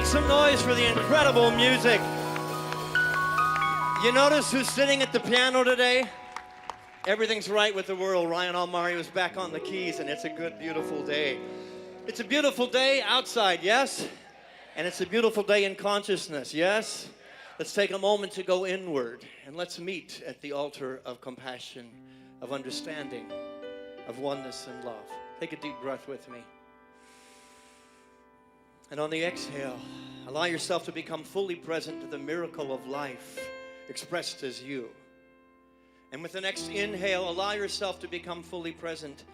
some noise for the incredible music. You notice who's sitting at the piano today? Everything's right with the world. Ryan Almari was back on the keys, and it's a good, beautiful day. It's a beautiful day outside, yes? And it's a beautiful day in consciousness, yes? Let's take a moment to go inward, and let's meet at the altar of compassion, of understanding, of oneness and love. Take a deep breath with me. And on the exhale, allow yourself to become fully present to the miracle of life expressed as you. And with the next inhale, allow yourself to become fully present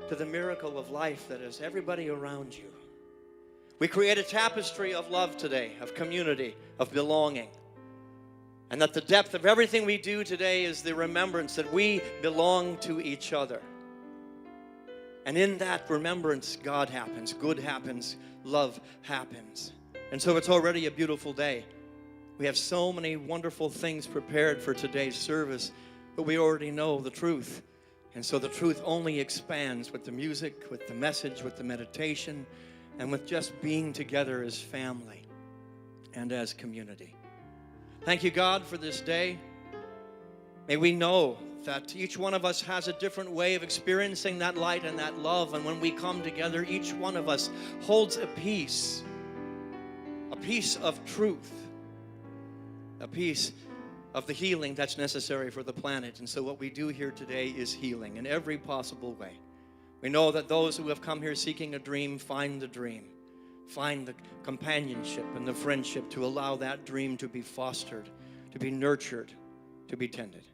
to the miracle of life that is everybody around you. We create a tapestry of love today, of community, of belonging. And that the depth of everything we do today is the remembrance that we belong to each other. And in that remembrance, God happens, good happens, love happens. And so it's already a beautiful day. We have so many wonderful things prepared for today's service, but we already know the truth. And so the truth only expands with the music, with the message, with the meditation, and with just being together as family and as community. Thank you, God, for this day. May we know that each one of us has a different way of experiencing that light and that love. And when we come together, each one of us holds a piece of truth, a piece of the healing that's necessary for the planet. And so what we do here today is healing in every possible way. We know that those who have come here seeking a dream find the dream, find the companionship and the friendship to allow that dream to be fostered, to be nurtured, to be tended.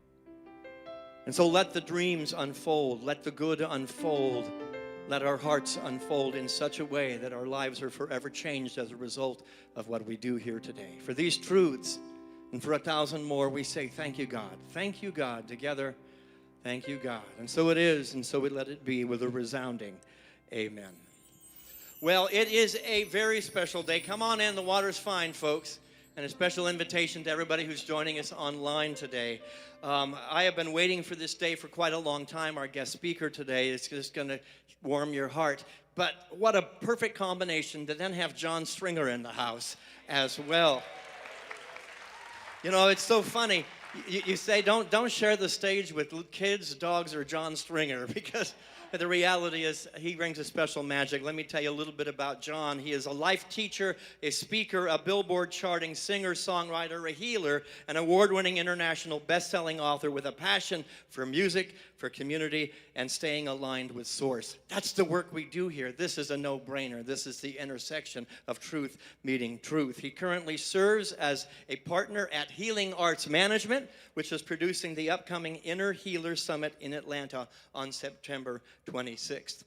And so let the dreams unfold, let the good unfold, let our hearts unfold in such a way that our lives are forever changed as a result of what we do here today. For these truths and for 1,000 more, we say thank you, God. Thank you, God. Together, thank you, God. And so it is, and so we let it be with a resounding amen. Well, it is a very special day. Come on in, the water's fine, folks. And a special invitation to everybody who's joining us online today. I have been waiting for this day for quite a long time. Our guest speaker today is just going to warm your heart. But what a perfect combination to then have John Stringer in the house as well. You know, it's so funny. You say don't share the stage with kids, dogs, or John Stringer, because the reality is he brings a special magic. Let me tell you a little bit about John. He is a life teacher, a speaker, a Billboard charting singer, songwriter, a healer, an award-winning international best-selling author with a passion for music, for community, and staying aligned with Source. That's the work we do here. This is a no-brainer. This is the intersection of truth meeting truth. He currently serves as a partner at Healing Arts Management, which is producing the upcoming Inner Healer Summit in Atlanta on September 26th.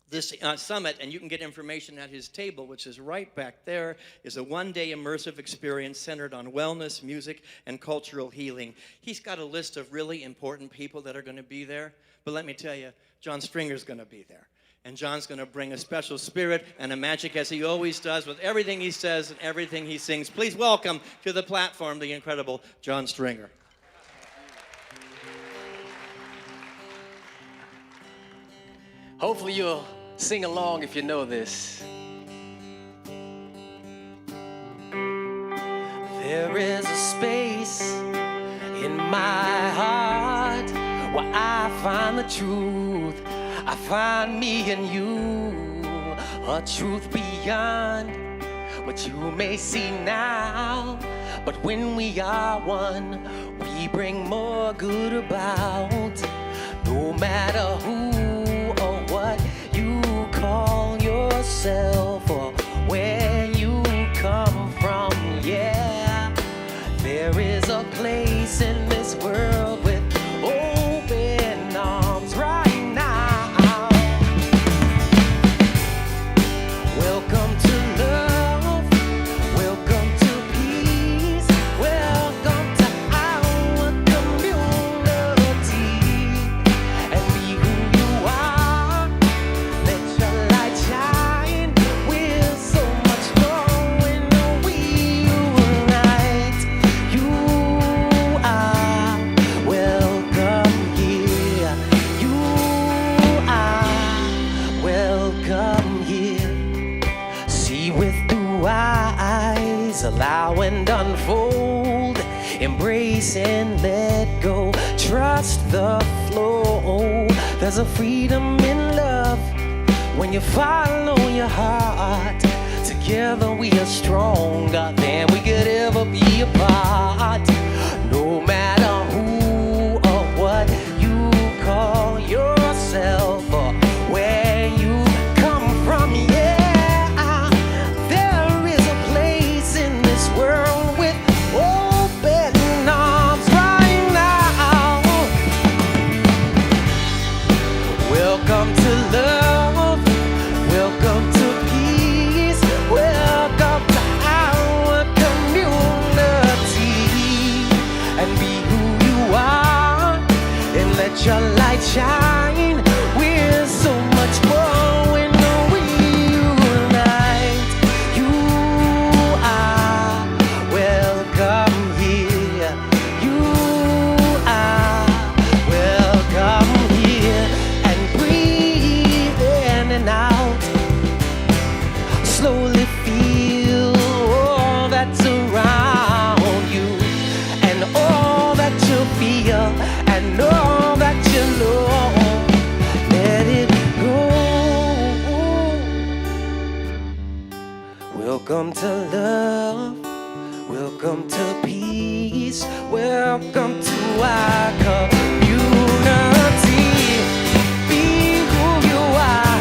This summit, and you can get information at his table, which is right back there, is a one-day immersive experience centered on wellness, music, and cultural healing. He's got a list of really important people that are going to be there, but let me tell you, John Stringer's going to be there. And John's going to bring a special spirit and a magic, as he always does, with everything he says and everything he sings. Please welcome to the platform the incredible John Stringer. Hopefully you'll sing along if you know this. There is a space in my heart where I find the truth. I find me and you, a truth beyond what you may see now. But when we are one, we bring more good about. No matter who or what you call yourself or where you come from, yeah, there is a place in this world with open arms right now. Welcome to love, welcome to peace, welcome to our community, and be who you are. Let your light shine with so much allow and unfold, embrace and let go, trust the flow. There's a freedom in love when you follow your heart. Together we are stronger than we could ever be apart. No matter who or what you call yourself or where you come from, yeah, there is a place in this world with open arms right now. Welcome to love, welcome to peace, welcome to our community. And be who you are and let your light shine. We're so much more when we unite. You are welcome here. You are welcome here. And breathe in and out. Slowly feel all that's around you, and all that you feel, and all that you know. Let it go. Welcome to love, welcome to peace, welcome to our community. Be who you are,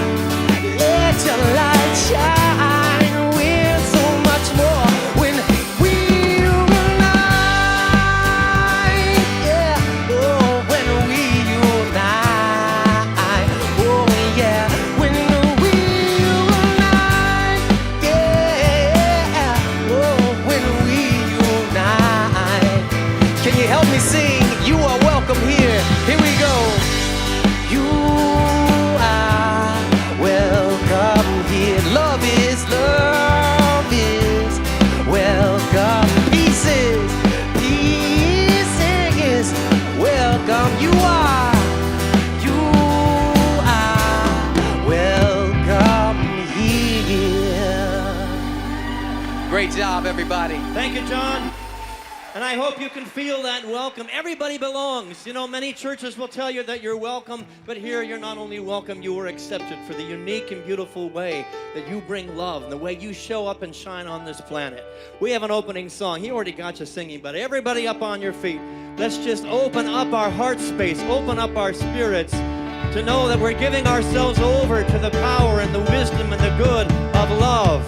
let your light shine. We're so much more when we unite. Yeah, oh, when we unite. Oh, yeah, when we unite. Yeah, oh, when we unite. Can you help me sing? You are welcome here. Here we go. You are welcome here. Love is welcome. Peace is welcome. You are welcome here. Great job, everybody. Thank you, John. And I hope you can feel that welcome. Everybody belongs. You know, many churches will tell you that you're welcome, but here you're not only welcome, you were accepted for the unique and beautiful way that you bring love and the way you show up and shine on this planet. We have an opening song. He already got you singing, but everybody up on your feet. Let's just open up our heart space, open up our spirits to know that we're giving ourselves over to the power and the wisdom and the good of love.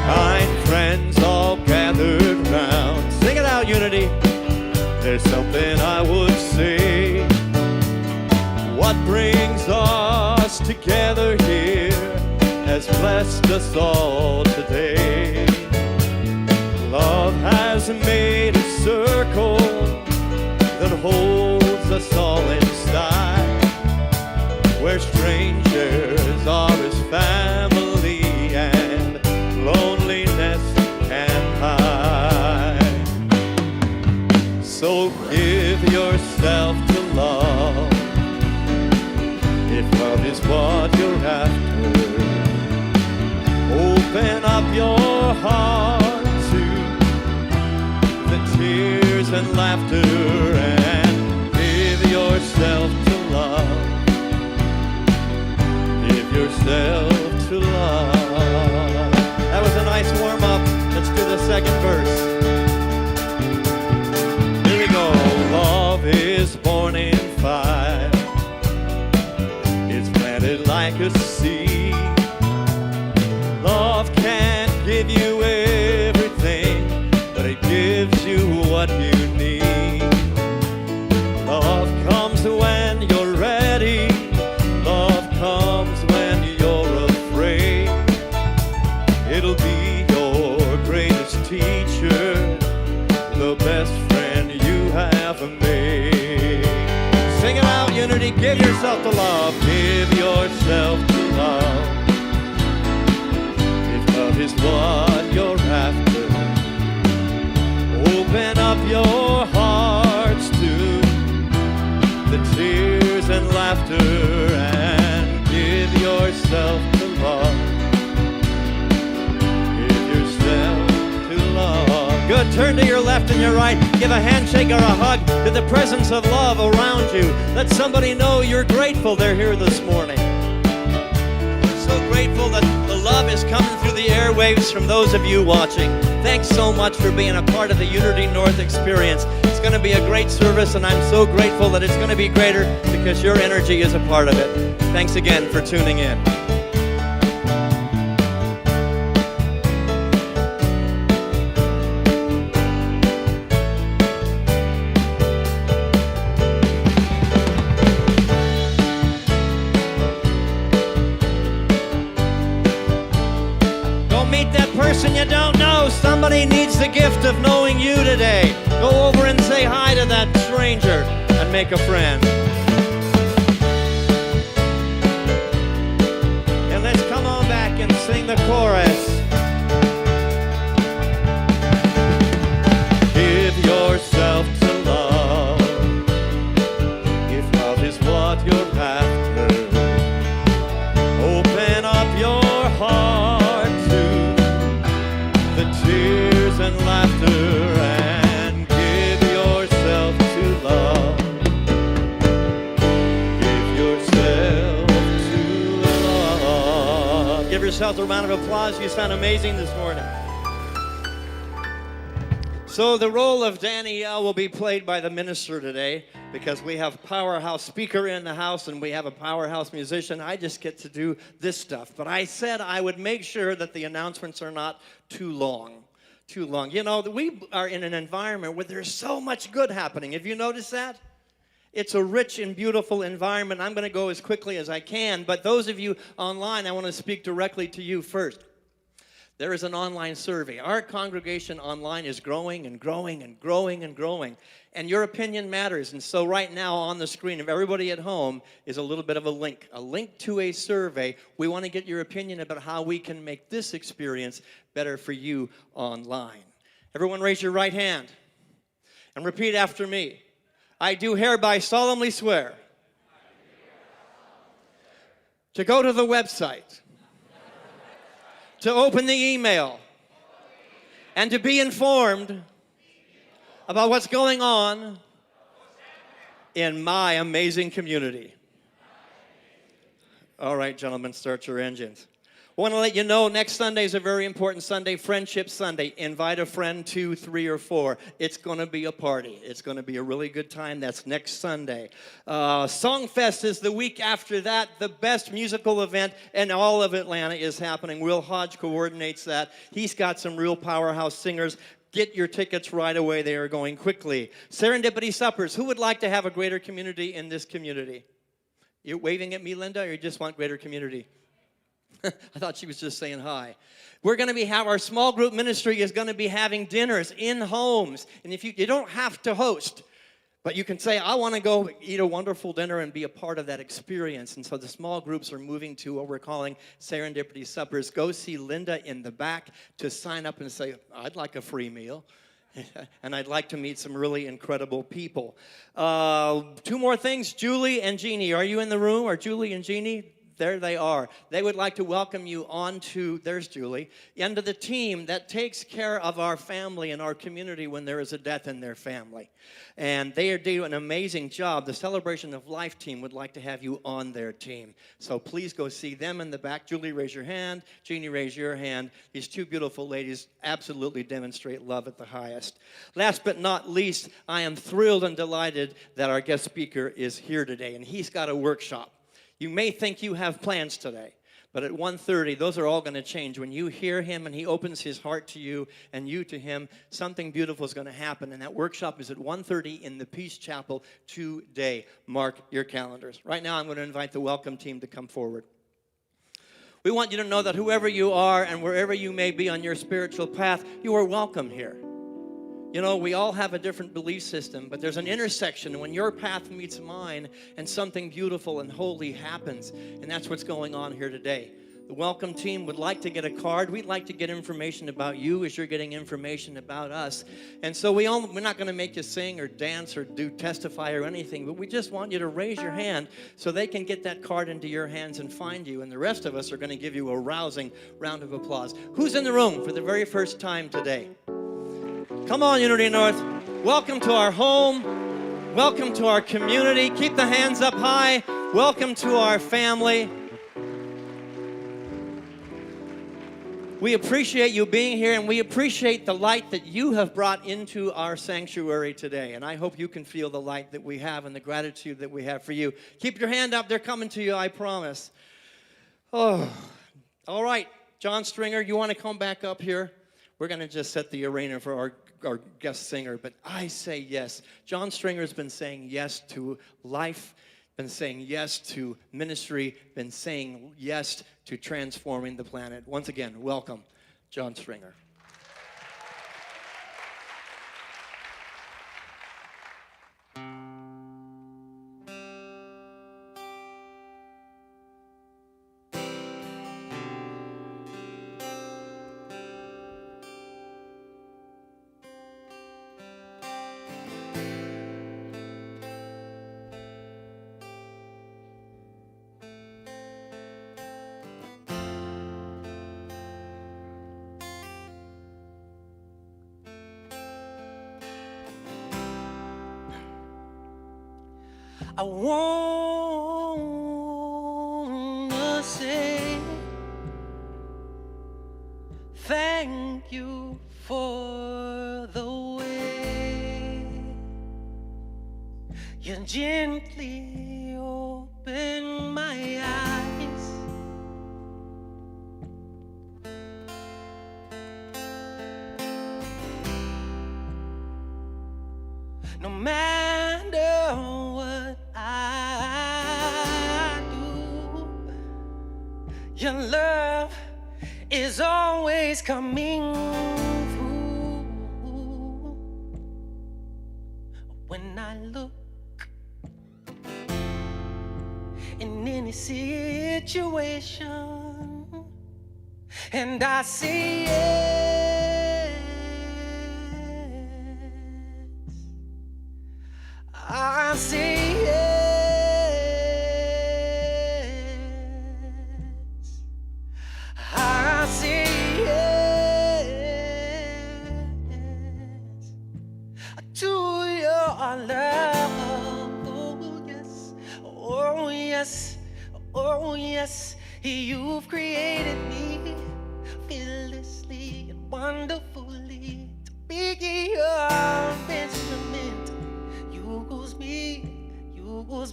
Kind friends all gathered round. Sing it out, Unity. There's something I would say. What brings us together here has blessed us all today. Love has made a circle that holds us all inside, where strangers are as family and loneliness can hide. So give yourself to love, if love is what you're after. Open up your heart to the tears and laughter, and give yourself to love. Give yourself to love. That was a nice warm-up. Let's do the second verse. Here we go. Love is born in fire. It's planted like a seed. Love can't give you everything, but it gives you what you need. Love comes when you're ready. Love comes when you're alone. Turn to your left and your right. Give a handshake or a hug to the presence of love around you. Let somebody know you're grateful they're here this morning. We're so grateful that the love is coming through the airwaves from those of you watching. Thanks so much for being a part of the Unity North experience. It's going to be a great service, and I'm so grateful that it's going to be greater because your energy is a part of it. Thanks again for tuning in. Person you don't know, somebody needs the gift of knowing you today. Go over and say hi to that stranger and make a friend. And let's come on back and sing the chorus. Give yourself to love, if love is what you're after. Open up your heart, tears and laughter, and give yourself to love. Give yourself to love. Give yourself a round of applause. You sound amazing this morning. So the role of Danielle will be played by the minister today because we have a powerhouse speaker in the house and we have a powerhouse musician. I just get to do this stuff. But I said I would make sure that the announcements are not too long. You know, we are in an environment where there's so much good happening. Have you noticed that? It's a rich and beautiful environment. I'm going to go as quickly as I can. But those of you online, I want to speak directly to you first. There is an online survey. Our congregation online is growing and growing and growing and growing. And your opinion matters. And so right now on the screen of everybody at home is a little bit of a link to a survey. We want to get your opinion about how we can make this experience better for you online. Everyone raise your right hand and repeat after me. I do hereby solemnly swear to go to the website, to open the email, and to be informed about what's going on in my amazing community. All right, gentlemen, start your engines. I want to let you know next Sunday is a very important Sunday, Friendship Sunday. Invite a friend, 2, 3, or 4. It's going to be a party. It's going to be a really good time. That's next Sunday. Songfest is the week after that. The best musical event in all of Atlanta is happening. Will Hodge coordinates that. He's got some real powerhouse singers. Get your tickets right away. They are going quickly. Serendipity Suppers. Who would like to have a greater community in this community? You waving at me, Linda, or you just want greater community? I thought she was just saying hi. We're going to our small group ministry is going to be having dinners in homes. And if you don't have to host, but you can say, I want to go eat a wonderful dinner and be a part of that experience. And so the small groups are moving to what we're calling Serendipity Suppers. Go see Linda in the back to sign up and say, I'd like a free meal. And I'd like to meet some really incredible people. 2 more things. Julie and Jeannie, are you in the room? Are Julie and Jeannie? There they are. They would like to welcome you on to, there's Julie, into the team that takes care of our family and our community when there is a death in their family. And they are doing an amazing job. The Celebration of Life team would like to have you on their team. So please go see them in the back. Julie, raise your hand. Jeannie, raise your hand. These 2 beautiful ladies absolutely demonstrate love at the highest. Last but not least, I am thrilled and delighted that our guest speaker is here today, and he's got a workshop. You may think you have plans today, but at 1:30, those are all going to change. When you hear him and he opens his heart to you and you to him, something beautiful is going to happen. And that workshop is at 1:30 in the Peace Chapel today. Mark your calendars. Right now, I'm going to invite the welcome team to come forward. We want you to know that whoever you are and wherever you may be on your spiritual path, you are welcome here. You know, we all have a different belief system, but there's an intersection when your path meets mine and something beautiful and holy happens, and that's what's going on here today. The welcome team would like to get a card. We'd like to get information about you as you're getting information about us. And so we're not going to make you sing or dance or testify or anything, but we just want you to raise your hand so they can get that card into your hands and find you. And the rest of us are going to give you a rousing round of applause. Who's in the room for the very first time today? Come on, Unity North. Welcome to our home. Welcome to our community. Keep the hands up high. Welcome to our family. We appreciate you being here, and we appreciate the light that you have brought into our sanctuary today. And I hope you can feel the light that we have and the gratitude that we have for you. Keep your hand up. They're coming to you, I promise. Oh, all right. John Stringer, you want to come back up here? We're going to just set the arena for our guest singer, but I say yes. John Stringer's been saying yes to life, been saying yes to ministry, been saying yes to transforming the planet. Once again, welcome, John Stringer. I wanna say thank you for the way you gently open my eyes. No matter what I do, your love is always coming through. When I look in any situation and I see yes, I say yes. I say yes to your love. Oh yes, oh yes, oh yes. You've created me fearlessly and wonderfully to be your instrument. Use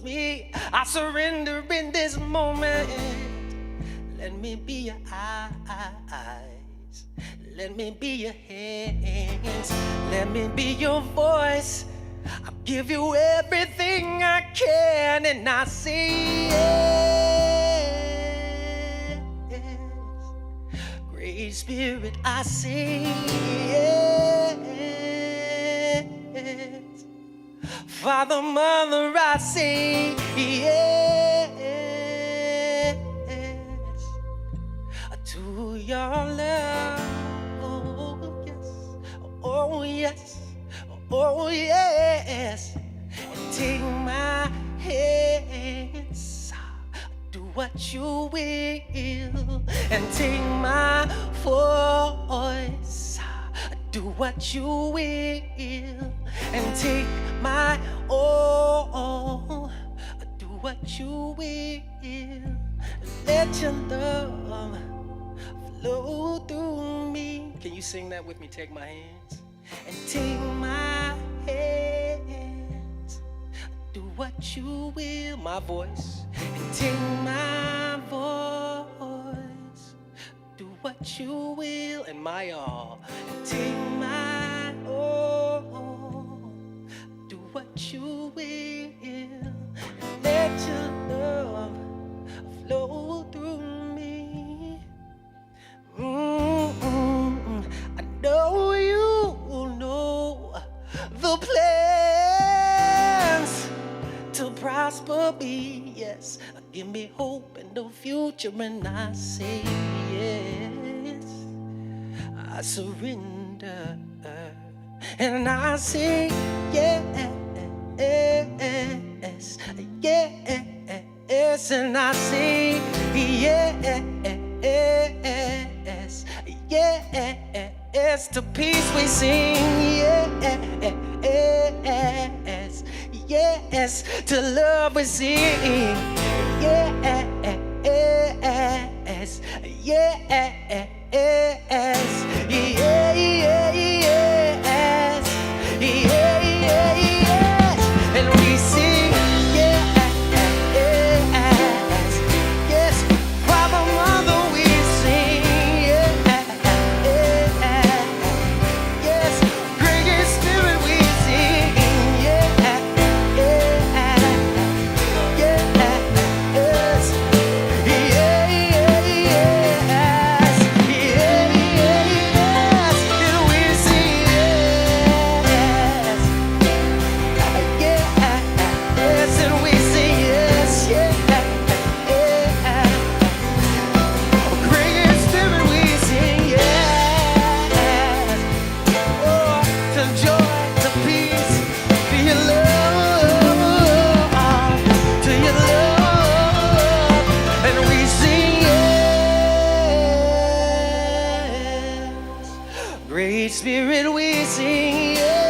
me, I surrender in this moment. Let me be your eyes, let me be your hands, let me be your voice. I'll give you everything I can, and I say yes. Great Spirit, I say yes. Father, Mother, I say yes to your love. Oh yes, oh yes, oh yes. And take my hands, do what you will, and take my voice, do what you will, and take my all, do what you will. Let your love flow through me. Can you sing that with me? Take my hands and take my hands, do what you will. My voice, and take my voice, do what you will. And my all, and take my all, do what you will. Let your love flow through me. I know you know the plans to prosper me. Yes, give me hope in the future, and I say yes. I surrender, and I say yes, yes, and I say yes, yes. Yes, to peace we sing. Yes, yes, to love we sing. Yes, yes, yes, yes, yes, and we sing. Yes, yes, Father, Mother, we sing. Yes, Great Spirit, we sing. Yes, yes, Great Spirit, we sing yes.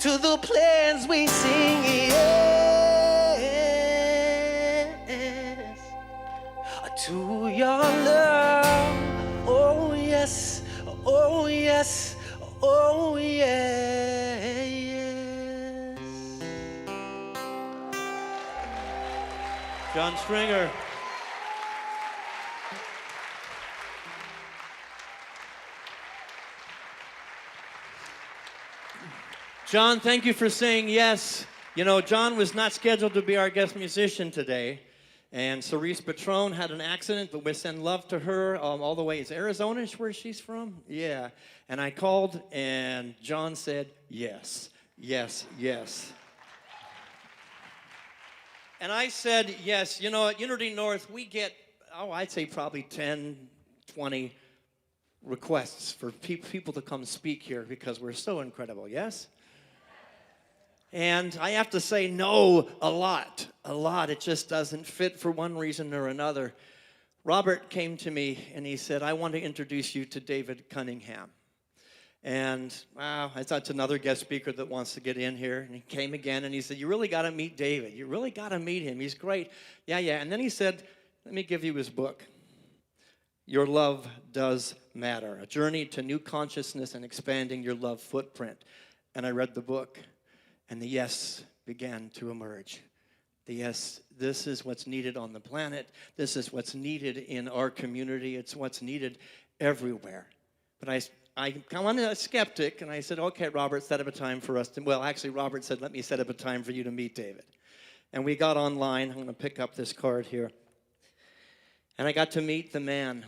To the plans we sing yes. To your love, oh yes, oh yes, oh yes. John Stringer. John, thank you for saying yes. You know, John was not scheduled to be our guest musician today, and Cerise Patron had an accident, but we send love to her all the way. Is Arizona where she's from? Yeah. And I called, and John said yes, yes, yes. And I said yes. You know, at Unity North, we get, I'd say probably 10, 20 requests for people to come speak here because we're so incredible, yes? And I have to say no a lot. It just doesn't fit for one reason or another. Robert came to me and he said, I want to introduce you to David Cunningham. And wow, that's another guest speaker that wants to get in here. And he came again and he said, you really got to meet David. You really got to meet him. He's great. Yeah. And then he said, let me give you his book. Your Love Does Matter, a journey to new consciousness and expanding your love footprint. And I read the book. And the yes began to emerge. The yes, this is what's needed on the planet. This is what's needed in our community. It's what's needed everywhere. But I come a skeptic, and I said, okay, Robert, set up a time for us to, well, actually, Robert said, let me set up a time for you to meet David. And we got online. I'm going to pick up this card here. And I got to meet the man.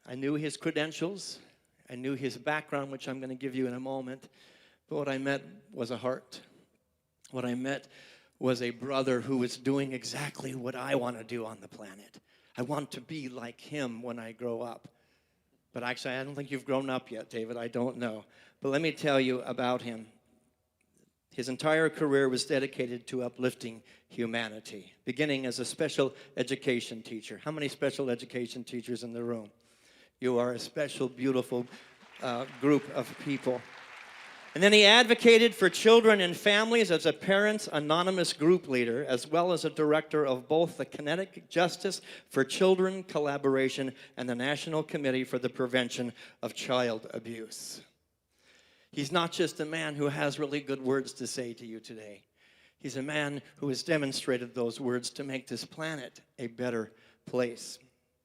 I knew his credentials. I knew his background, which I'm going to give you in a moment. But what I met was a heart. What I met was a brother who was doing exactly what I want to do on the planet. I want to be like him when I grow up. But actually, I don't think you've grown up yet, David. I don't know. But let me tell you about him. His entire career was dedicated to uplifting humanity, beginning as a special education teacher. How many special education teachers in the room? You are a special, beautiful group of people. And then he advocated for children and families as a Parents Anonymous group leader, as well as a director of both the Kinetic Justice for Children Collaboration and the National Committee for the Prevention of Child Abuse. He's not just a man who has really good words to say to you today. He's a man who has demonstrated those words to make this planet a better place.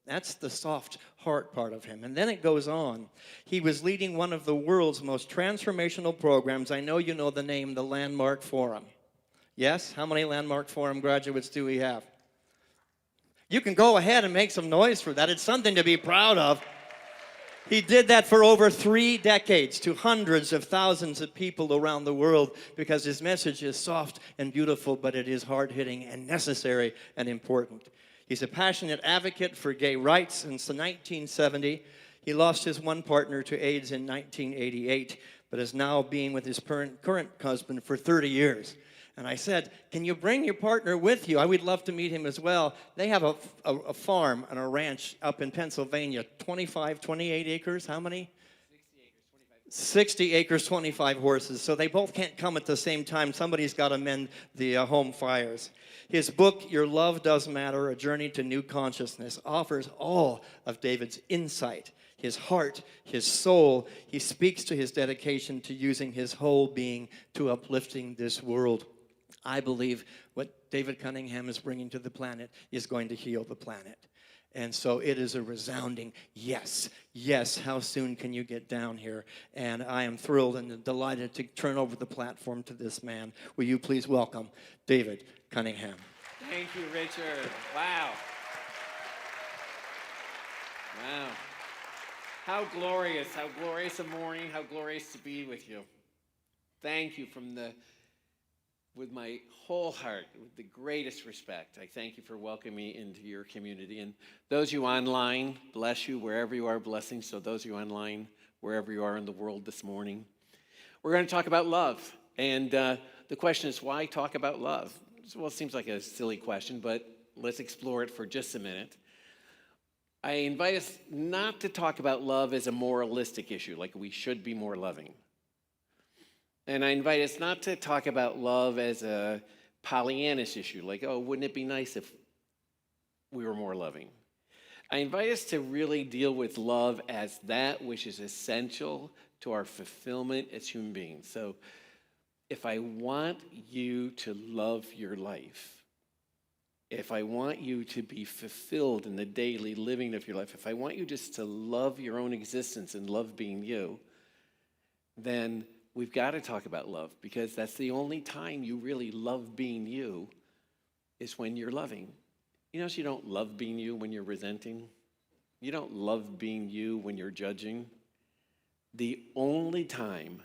That's the soft heart part of him. And then it goes on. He was leading one of the world's most transformational programs. I know you know the name, the Landmark Forum. Yes? How many Landmark Forum graduates do we have? You can go ahead and make some noise for that. It's something to be proud of. He did that for over 3 decades to hundreds of thousands of people around the world because his message is soft and beautiful, but it is hard-hitting and necessary and important. He's a passionate advocate for gay rights since 1970. He lost his one partner to AIDS in 1988, but is now being with his current husband for 30 years. And I said, can you bring your partner with you? I would love to meet him as well. They have a farm and a ranch up in Pennsylvania, 28 acres. How many? 60 acres, 25 horses. So they both can't come at the same time. Somebody's got to mend the home fires. His book, Your Love Does Matter, A Journey to New Consciousness, offers all of David's insight, his heart, his soul. He speaks to his dedication to using his whole being to uplifting this world. I believe what David Cunningham is bringing to the planet is going to heal the planet. And so it is a resounding yes. Yes, how soon can you get down here? And I am thrilled and delighted to turn over the platform to this man. Will you please welcome David Cunningham? Thank you, Richard. Wow. Wow. How glorious a morning, how glorious to be with you. Thank you with my whole heart, with the greatest respect. I thank you for welcoming me into your community. And those of you online, bless you wherever you are, blessings. So those of you online, wherever you are in the world this morning. We're going to talk about love. And the question is, why talk about love? Well, it seems like a silly question, but let's explore it for just a minute. I invite us not to talk about love as a moralistic issue, like we should be more loving. And I invite us not to talk about love as a Pollyannish issue, like, oh, wouldn't it be nice if we were more loving? I invite us to really deal with love as that which is essential to our fulfillment as human beings. So if I want you to love your life, if I want you to be fulfilled in the daily living of your life, if I want you just to love your own existence and love being you, then we've got to talk about love, because that's the only time you really love being you is when you're loving. You know, you don't love being you when you're resenting. You don't love being you when you're judging. The only time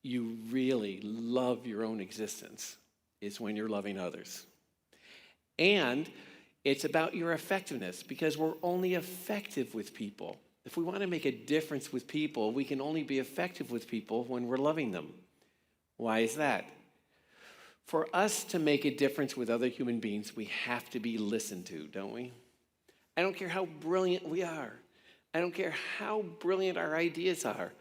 you really love your own existence is when you're loving others. And it's about your effectiveness, because we're only effective with people. If we want to make a difference with people, we can only be effective with people when we're loving them. Why is that? For us to make a difference with other human beings, we have to be listened to, don't we? I don't care how brilliant we are. I don't care how brilliant our ideas are.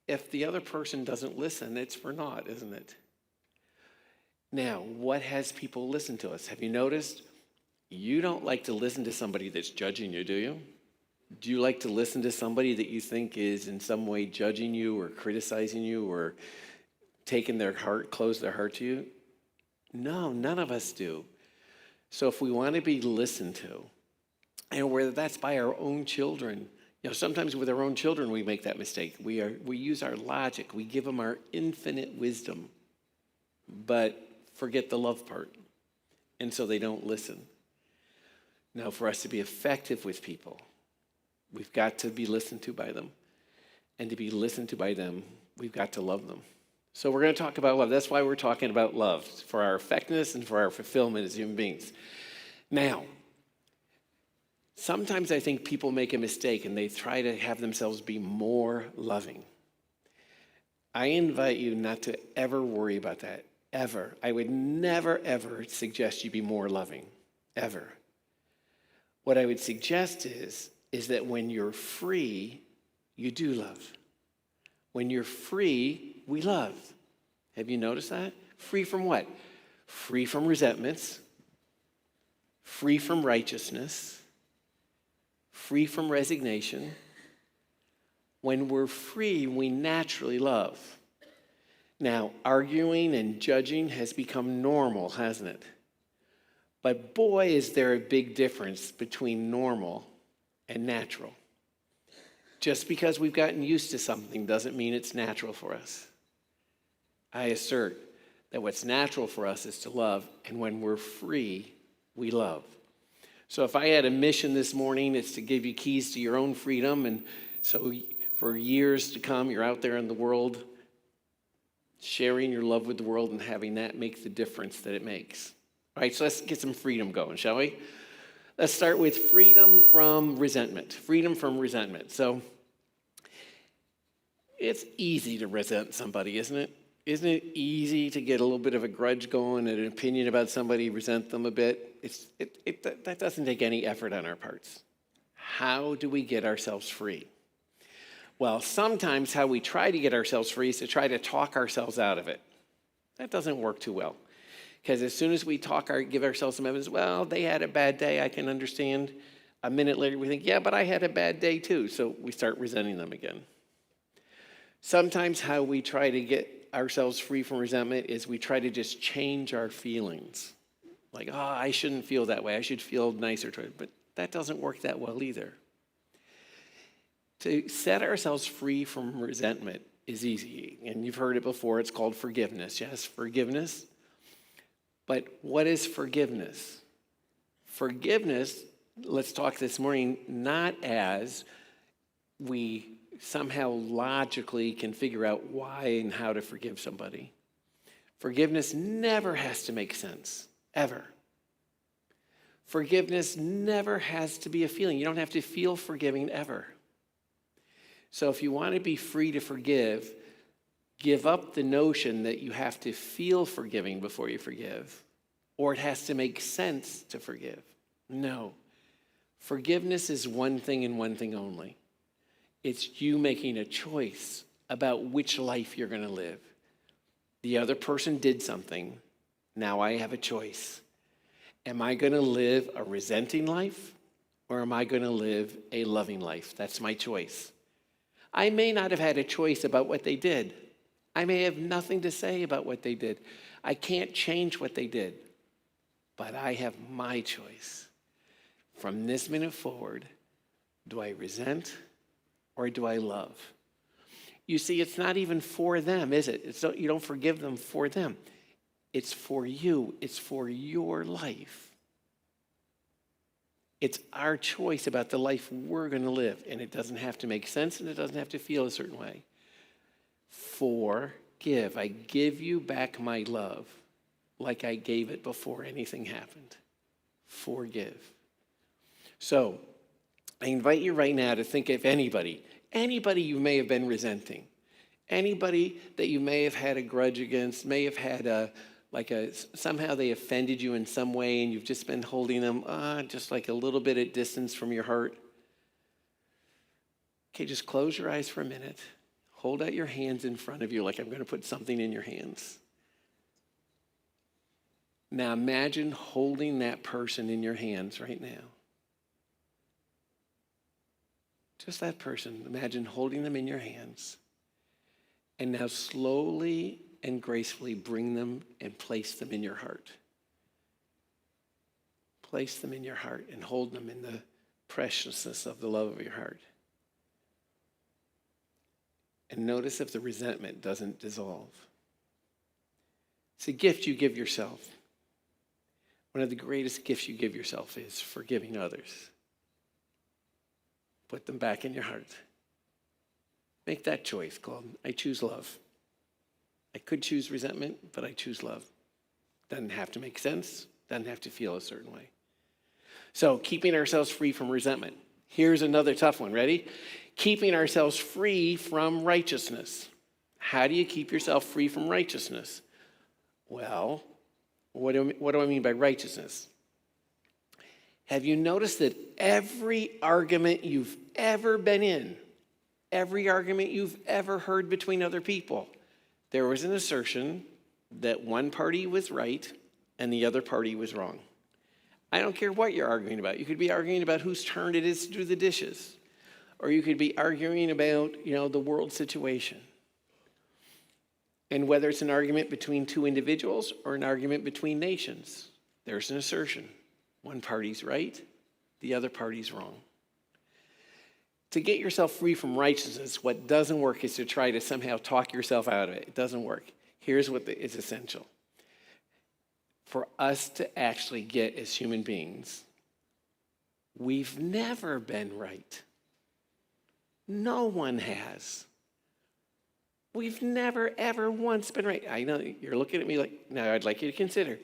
If the other person doesn't listen, it's for naught, isn't it? Now, what has people listen to us? Have you noticed? You don't like to listen to somebody that's judging you, do you? Do you like to listen to somebody that you think is in some way judging you or criticizing you or taking their heart, close their heart to you? No, none of us do. So if we want to be listened to, and whether that's by our own children, you know, sometimes with our own children we make that mistake. We use our logic, we give them our infinite wisdom, but forget the love part, and so they don't listen. Now, for us to be effective with people, we've got to be listened to by them. And to be listened to by them, we've got to love them. So we're going to talk about love. That's why we're talking about love, for our effectiveness and for our fulfillment as human beings. Now, sometimes I think people make a mistake and they try to have themselves be more loving. I invite you not to ever worry about that, ever. I would never, ever suggest you be more loving, ever. What I would suggest is that when you're free, you do love. When you're free, we love. Have you noticed that? Free from what? Free from resentments, free from righteousness, free from resignation. When we're free, we naturally love. Now, arguing and judging has become normal, hasn't it? But boy, is there a big difference between normal and natural. Just because we've gotten used to something doesn't mean it's natural for us. I assert that what's natural for us is to love, and when we're free, we love. So if I had a mission this morning, it's to give you keys to your own freedom, and so for years to come, you're out there in the world, sharing your love with the world and having that make the difference that it makes. All right, so let's get some freedom going, shall we? Let's start with freedom from resentment. Freedom from resentment. So it's easy to resent somebody, isn't it? Isn't it easy to get a little bit of a grudge going and an opinion about somebody, resent them a bit? That doesn't take any effort on our parts. How do we get ourselves free? Well, sometimes how we try to get ourselves free is to try to talk ourselves out of it. That doesn't work too well. Because as soon as we give ourselves some evidence, well, they had a bad day, I can understand. A minute later, we think, yeah, but I had a bad day too. So we start resenting them again. Sometimes how we try to get ourselves free from resentment is we try to just change our feelings. Like, oh, I shouldn't feel that way. I should feel nicer toward it. But that doesn't work that well either. To set ourselves free from resentment is easy. And you've heard it before. It's called forgiveness. Yes, forgiveness. But what is forgiveness? Forgiveness, let's talk this morning, not as we somehow logically can figure out why and how to forgive somebody. Forgiveness never has to make sense, ever. Forgiveness never has to be a feeling. You don't have to feel forgiving ever. So if you want to be free to forgive, give up the notion that you have to feel forgiving before you forgive, or it has to make sense to forgive. No. Forgiveness is one thing and one thing only. It's you making a choice about which life you're going to live. The other person did something. Now I have a choice. Am I going to live a resenting life, or am I going to live a loving life? That's my choice. I may not have had a choice about what they did. I may have nothing to say about what they did. I can't change what they did. But I have my choice. From this minute forward, do I resent or do I love? You see, it's not even for them, is it? You don't forgive them for them. It's for you. It's for your life. It's our choice about the life we're going to live. And it doesn't have to make sense and it doesn't have to feel a certain way. Forgive. I give you back my love like I gave it before anything happened. Forgive. So, I invite you right now to think of anybody you may have been resenting, anybody that you may have had a grudge against, may have had somehow they offended you in some way and you've just been holding them just like a little bit at distance from your heart. Okay, just close your eyes for a minute. Hold out your hands in front of you like I'm going to put something in your hands. Now imagine holding that person in your hands right now. Just that person. Imagine holding them in your hands. And now slowly and gracefully bring them and place them in your heart. Place them in your heart and hold them in the preciousness of the love of your heart. And notice if the resentment doesn't dissolve. It's a gift you give yourself. One of the greatest gifts you give yourself is forgiving others. Put them back in your heart. Make that choice called, I choose love. I could choose resentment, but I choose love. Doesn't have to make sense. Doesn't have to feel a certain way. So, keeping ourselves free from resentment. Here's another tough one. Ready? Keeping ourselves free from righteousness. How do you keep yourself free from righteousness? Well, what do I mean by righteousness? Have you noticed that every argument you've ever been in, every argument you've ever heard between other people, there was an assertion that one party was right and the other party was wrong? I don't care what you're arguing about. You could be arguing about whose turn it is to do the dishes. Or you could be arguing about, the world situation. And whether it's an argument between two individuals or an argument between nations, there's an assertion. One party's right, the other party's wrong. To get yourself free from righteousness, what doesn't work is to try to somehow talk yourself out of it. It doesn't work. Here's what is essential. For us to actually get as human beings, we've never been right. No one has. We've never, ever once been right. I know you're looking at me like, now I'd like you to consider.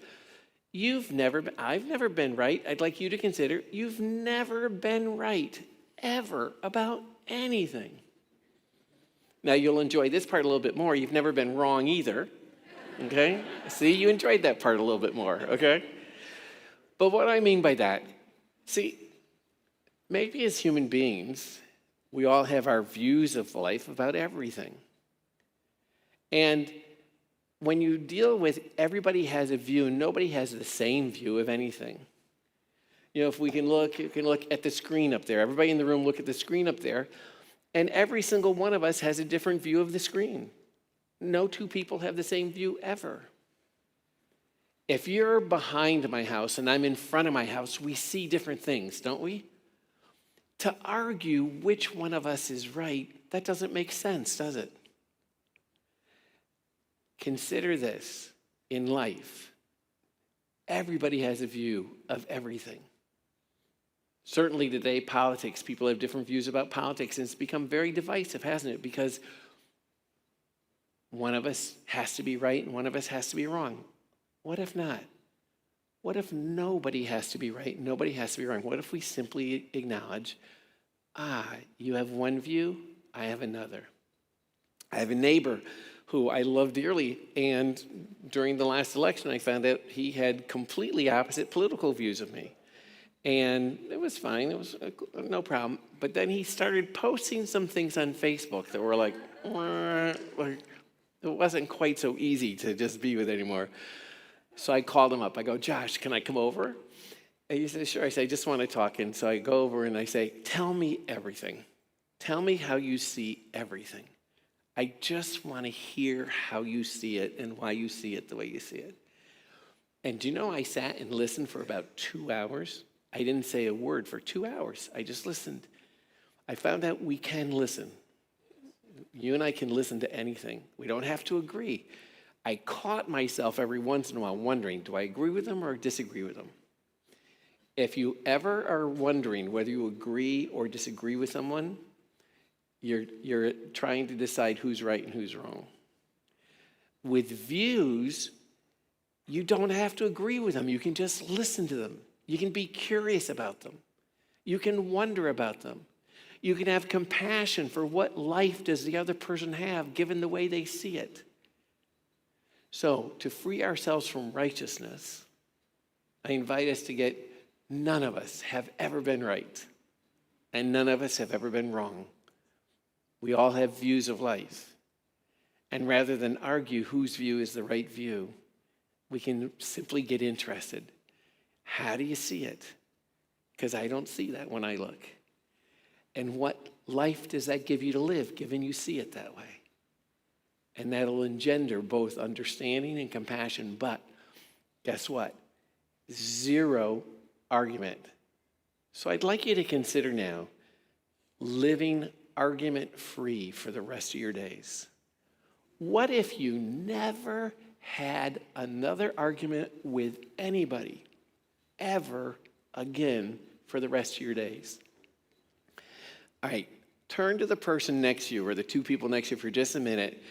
I've never been right. I'd like you to consider, you've never been right, ever, about anything. Now, you'll enjoy this part a little bit more. You've never been wrong either, okay? See, you enjoyed that part a little bit more, okay? But what I mean by that, see, maybe as human beings, we all have our views of life about everything. And when you deal with everybody has a view and nobody has the same view of anything. You know, if we can look, you can look at the screen up there. Everybody in the room look at the screen up there. And every single one of us has a different view of the screen. No two people have the same view ever. If you're behind my house and I'm in front of my house, we see different things, don't we? To argue which one of us is right, that doesn't make sense, does it? Consider this in life. Everybody has a view of everything. Certainly today, politics, people have different views about politics, and it's become very divisive, hasn't it? Because one of us has to be right and one of us has to be wrong. What if not? What if nobody has to be right and nobody has to be wrong? What if we simply acknowledge, you have one view, I have another. I have a neighbor who I love dearly, and during the last election, I found out he had completely opposite political views of me. And it was fine, it was no problem. But then he started posting some things on Facebook that were like, it wasn't quite so easy to just be with anymore. So I called him up. I go, Josh, can I come over? And he said, sure. I said, I just want to talk. And so I go over and I say, tell me everything. Tell me how you see everything. I just want to hear how you see it and why you see it the way you see it. And do you know, I sat and listened for about 2 hours. I didn't say a word for 2 hours. I just listened. I found out we can listen. You and I can listen to anything. We don't have to agree. I caught myself every once in a while wondering, do I agree with them or disagree with them? If you ever are wondering whether you agree or disagree with someone, you're trying to decide who's right and who's wrong. With views, you don't have to agree with them. You can just listen to them. You can be curious about them. You can wonder about them. You can have compassion for what life does the other person have given the way they see it. So, to free ourselves from righteousness, I invite us to get none of us have ever been right, and none of us have ever been wrong. We all have views of life. And rather than argue whose view is the right view, we can simply get interested. How do you see it? Because I don't see that when I look. And what life does that give you to live, given you see it that way? And that'll engender both understanding and compassion. But guess what? Zero argument. So I'd like you to consider now living argument-free for the rest of your days. What if you never had another argument with anybody ever again for the rest of your days? All right, turn to the person next to you or the two people next to you for just a minute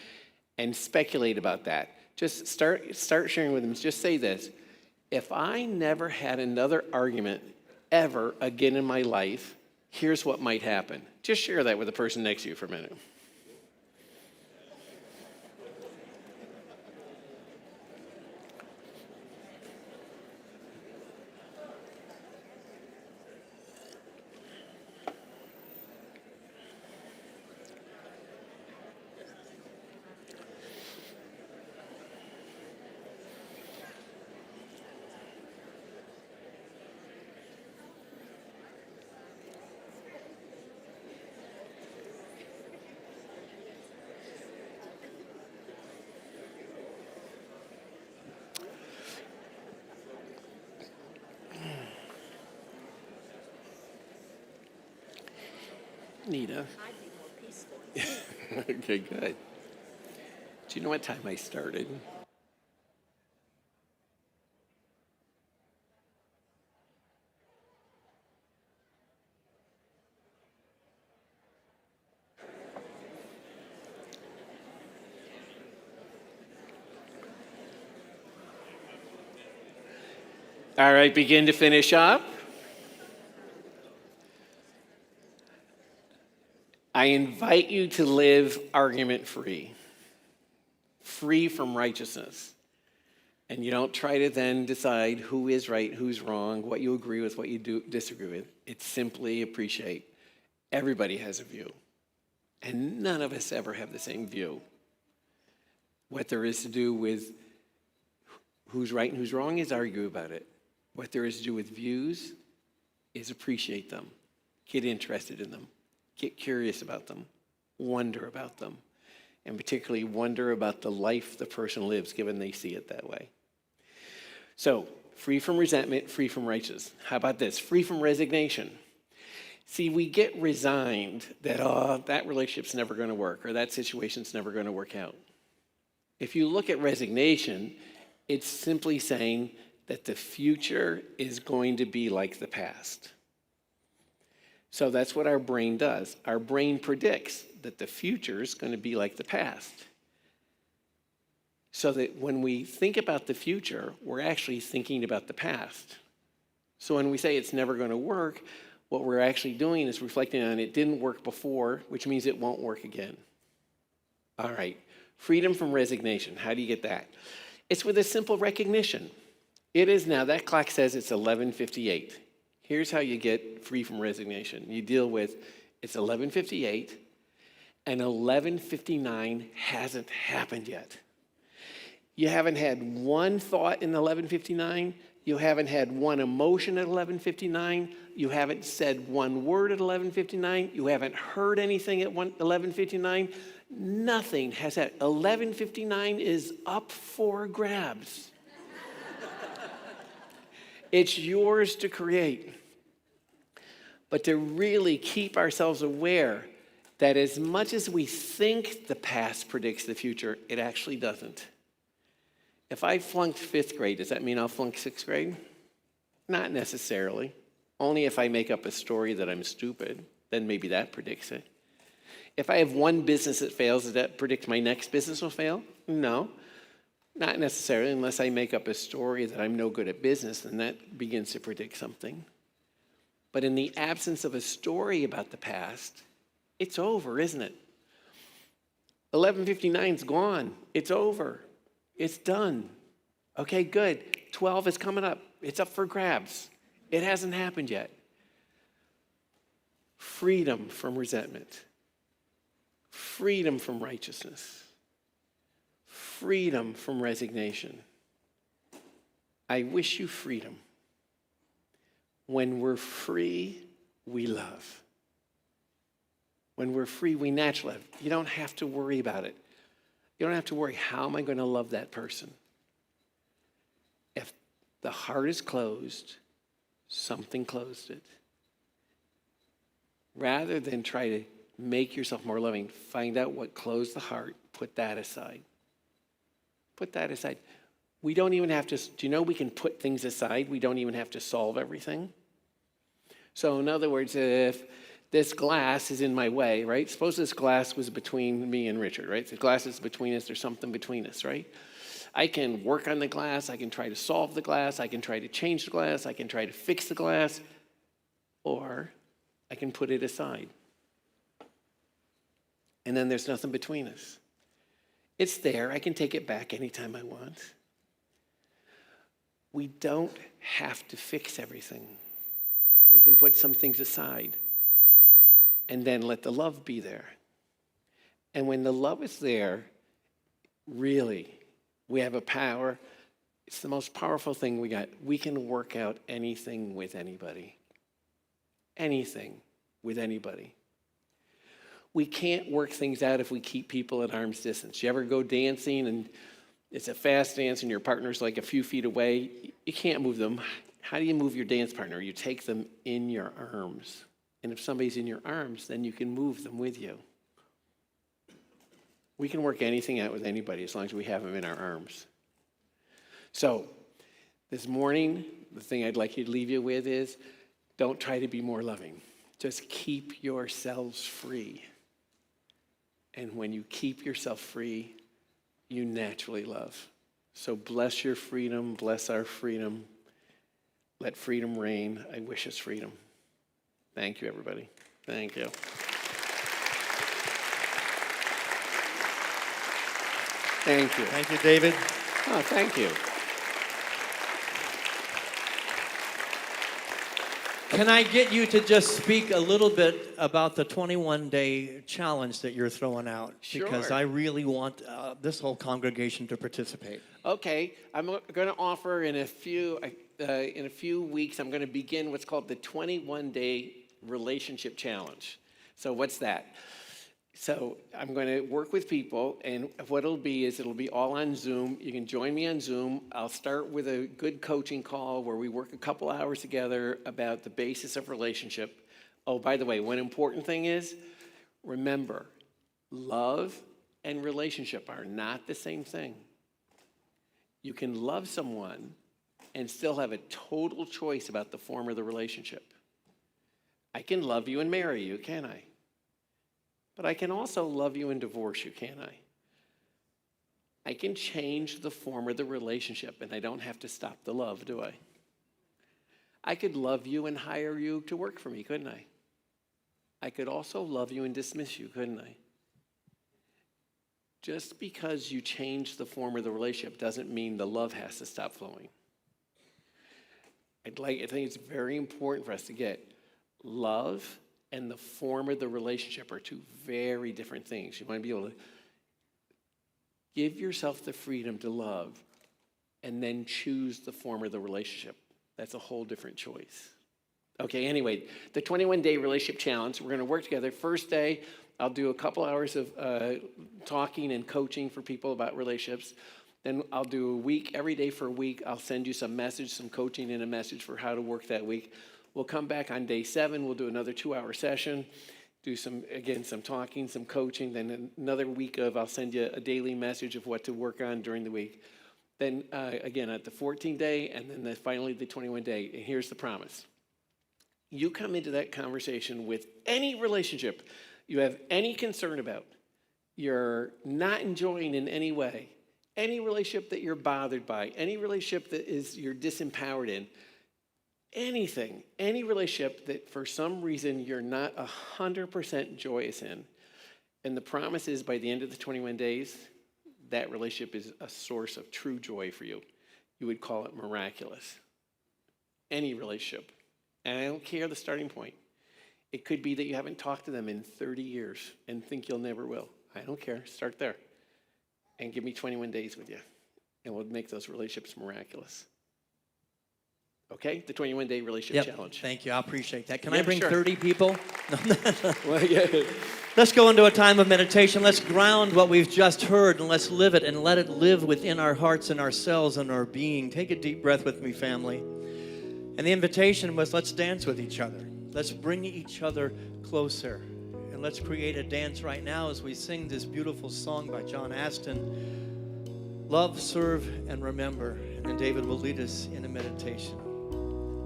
and speculate about that. Just start sharing with them. Just say this. If I never had another argument ever again in my life, here's what might happen. Just share that with the person next to you for a minute. Nita. I'd be more peaceful. Okay, good. Do you know what time I started? All right, begin to finish up. I invite you to live argument-free, free from righteousness. And you don't try to then decide who is right, who's wrong, what you agree with, what you disagree with. It's simply appreciate everybody has a view. And none of us ever have the same view. What there is to do with who's right and who's wrong is argue about it. What there is to do with views is appreciate them, get interested in them, get curious about them, wonder about them, and particularly wonder about the life the person lives given they see it that way. So, free from resentment, free from righteousness. How about this? Free from resignation. See, we get resigned that, that relationship's never going to work or that situation's never going to work out. If you look at resignation, it's simply saying that the future is going to be like the past. So that's what our brain does. Our brain predicts that the future is going to be like the past. So that when we think about the future, we're actually thinking about the past. So when we say it's never going to work, what we're actually doing is reflecting on it didn't work before, which means it won't work again. All right, freedom from resignation. How do you get that? It's with a simple recognition. It is now, that clock says it's 11:58. Here's how you get free from resignation. You deal with, it's 11:58, and 11:59 hasn't happened yet. You haven't had one thought in 11:59. You haven't had one emotion at 11:59. You haven't said one word at 11:59. You haven't heard anything at 11:59. Nothing has happened. 11:59 is up for grabs. It's yours to create. But to really keep ourselves aware that as much as we think the past predicts the future, it actually doesn't. If I flunked 5th grade, does that mean I'll flunk 6th grade? Not necessarily. Only if I make up a story that I'm stupid, then maybe that predicts it. If I have one business that fails, does that predict my next business will fail? No, not necessarily, unless I make up a story that I'm no good at business, then that begins to predict something. But in the absence of a story about the past, it's over, isn't it? 11:59's gone. It's over. It's done. Okay, good. 12 is coming up. It's up for grabs. It hasn't happened yet. Freedom from resentment. Freedom from righteousness. Freedom from resignation. I wish you freedom. When we're free, we love. When we're free, we naturally love. You don't have to worry about it. You don't have to worry, how am I going to love that person? If the heart is closed, something closed it. Rather than try to make yourself more loving, find out what closed the heart, put that aside. Put that aside. We don't even have to, do you know we can put things aside? We don't even have to solve everything. So in other words, if this glass is in my way, right? Suppose this glass was between me and Richard, right? The glass is between us, there's something between us, right? I can work on the glass, I can try to solve the glass, I can try to change the glass, I can try to fix the glass, or I can put it aside. And then there's nothing between us. It's there, I can take it back anytime I want. We don't have to fix everything. We can put some things aside and then let the love be there. And when the love is there, really, we have a power. It's the most powerful thing we got. We can work out anything with anybody. Anything with anybody. We can't work things out if we keep people at arm's distance. You ever go dancing and it's a fast dance and your partner's like a few feet away? You can't move them. How do you move your dance partner? You take them in your arms. And if somebody's in your arms, then you can move them with you. We can work anything out with anybody as long as we have them in our arms. So, this morning, the thing I'd like you to leave you with is, don't try to be more loving. Just keep yourselves free. And when you keep yourself free, you naturally love. So bless your freedom, bless our freedom. Let freedom reign. I wish us freedom. Thank you, everybody. Thank you. Thank you. Thank you, David. Oh, thank you. Can I get you to just speak a little bit about the 21-day challenge that you're throwing out? Because Sure. I really want this whole congregation to participate. Okay, I'm going to offer in a few weeks. I'm going to begin what's called the 21-day relationship challenge. So what's that? So I'm going to work with people, and what it'll be is it'll be all on Zoom. You can join me on Zoom. I'll start with a good coaching call where we work a couple hours together about the basis of relationship. Oh, by the way, one important thing is, remember, love and relationship are not the same thing. You can love someone and still have a total choice about the form of the relationship. I can love you and marry you, can't I? But I can also love you and divorce you, can't I? I can change the form of the relationship, and I don't have to stop the love, do I? I could love you and hire you to work for me, couldn't I? I could also love you and dismiss you, couldn't I? Just because you change the form of the relationship doesn't mean the love has to stop flowing. I think it's very important for us to get love and the form of the relationship are two very different things. You want to be able to give yourself the freedom to love and then choose the form of the relationship. That's a whole different choice. Okay, anyway, the 21-day relationship challenge, we're going to work together. First day, I'll do a couple hours of talking and coaching for people about relationships. Then I'll do a week, every day for a week. I'll send you some message, some coaching and a message for how to work that week. We'll come back on day 7. We'll do another 2-hour session, do some talking, some coaching. Then another week I'll send you a daily message of what to work on during the week. Then again at the 14th day, and then finally the 21-day. And here's the promise. You come into that conversation with any relationship you have any concern about, you're not enjoying in any way, any relationship that you're bothered by, any relationship that you're disempowered in, anything, any relationship that for some reason you're not 100% joyous in, and the promise is by the end of the 21 days, that relationship is a source of true joy for you. You would call it miraculous. Any relationship. And I don't care the starting point. It could be that you haven't talked to them in 30 years and think you'll never will. I don't care. Start there. And give me 21 days with you. And we'll make those relationships miraculous. Okay? The 21-day relationship challenge. Thank you. I appreciate that. Can Yeah, I bring sure. 30 people? Well, yeah. Let's go into a time of meditation. Let's ground what we've just heard and let's live it and let it live within our hearts and ourselves and our being. Take a deep breath with me, family. And the invitation was let's dance with each other. Let's bring each other closer. And let's create a dance right now as we sing this beautiful song by John Aston. Love, serve, and remember. And then David will lead us in a meditation.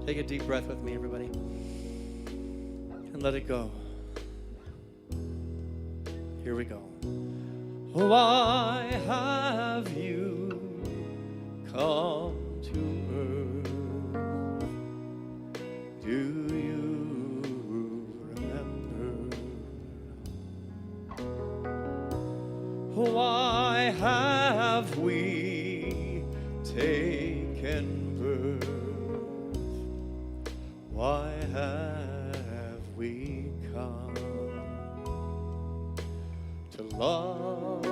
Take a deep breath with me, everybody. And let it go. Here we go. Why have you come to earth? Do you remember? Why have we taken birth? Why have we come to love,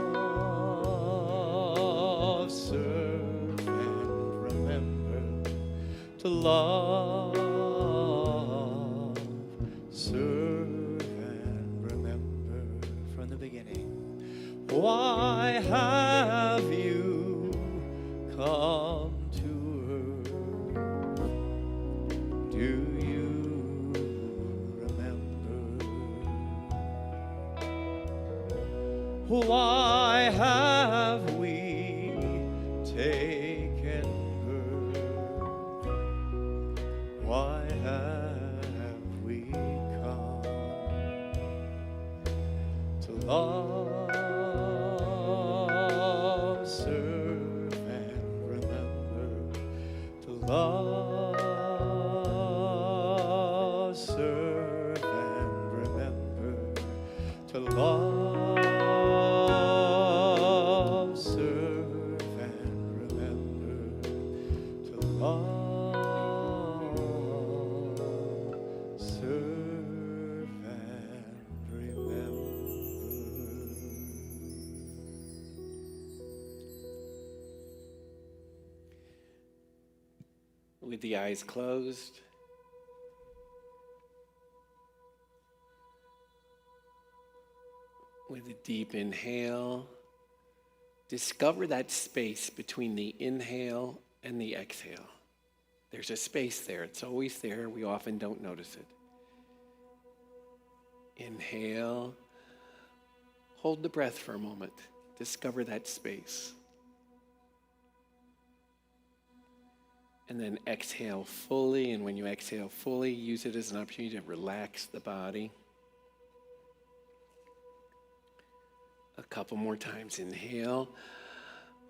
serve, and remember? To love, serve, and remember from the beginning. Why have you come to earth? Do you remember? Why have we taken birth? Why have we come to love, serve, and remember? To love, serve, and remember. To love, serve, with the eyes closed. With a deep inhale, discover that space between the inhale and the exhale. There's a space there. It's always there. We often don't notice it. Inhale. Hold the breath for a moment. Discover that space. And then exhale fully. And when you exhale fully, use it as an opportunity to relax the body. A couple more times. Inhale.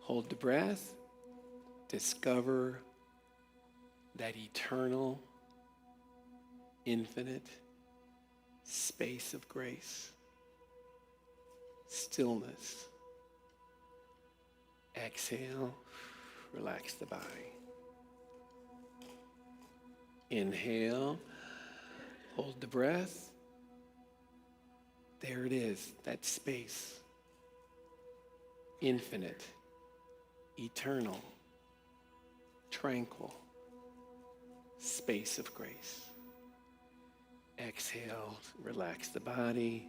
Hold the breath. Discover that eternal, infinite space of grace, stillness. Exhale, relax the body. Inhale, hold the breath. There it is, that space. Infinite, eternal, tranquil space of grace. Exhale, relax the body.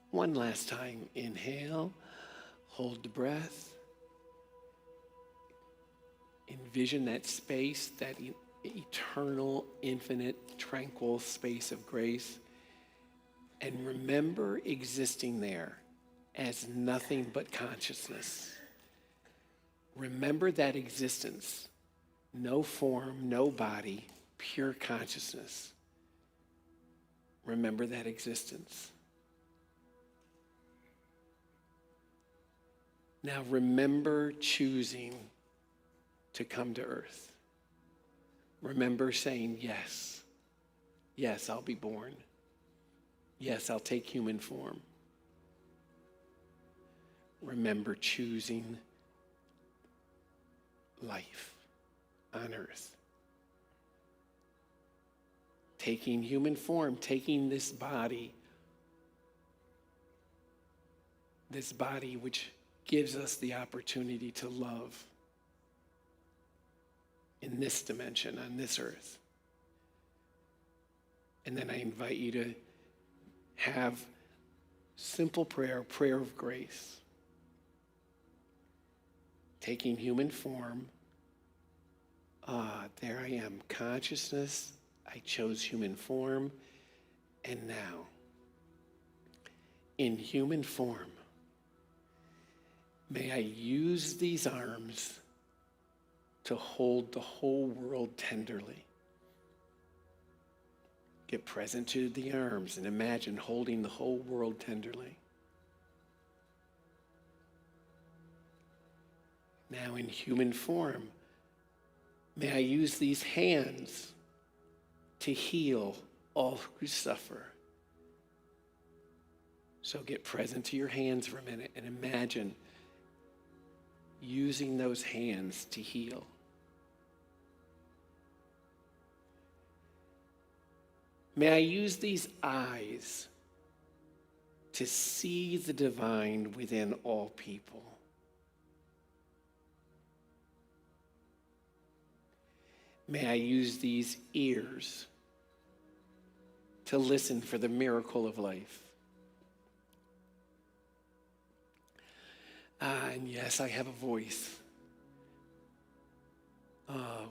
One last time, inhale, hold the breath. Envision that space, that eternal, infinite, tranquil space of grace. And remember existing there as nothing but consciousness. Remember that existence. No form, no body, pure consciousness. Remember that existence. Now remember choosing to come to earth. Remember saying, yes. Yes, I'll be born. Yes, I'll take human form. Remember choosing life on earth. Taking human form, taking this body which gives us the opportunity to love in this dimension, on this earth. And then I invite you to have simple prayer of grace. Taking human form. There I am, consciousness. I chose human form. And now, in human form, may I use these arms to hold the whole world tenderly. Get present to the arms and imagine holding the whole world tenderly. Now in human form, may I use these hands to heal all who suffer. So get present to your hands for a minute and imagine using those hands to heal. May I use these eyes to see the divine within all people. May I use these ears to listen for the miracle of life. And yes, I have a voice.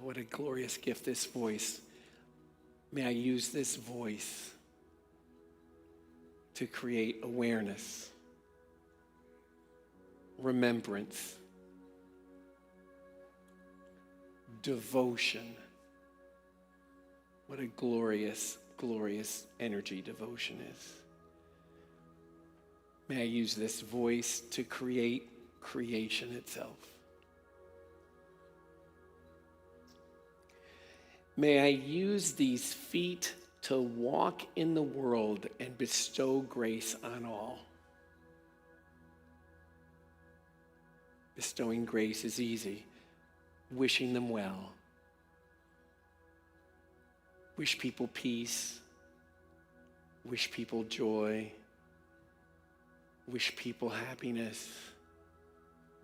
What a glorious gift, this voice. May I use this voice to create awareness, remembrance, devotion. What a glorious, glorious energy devotion is. May I use this voice to create creation itself. May I use these feet to walk in the world and bestow grace on all. Bestowing grace is easy. Wishing them well. Wish people peace. Wish people joy. Wish people happiness.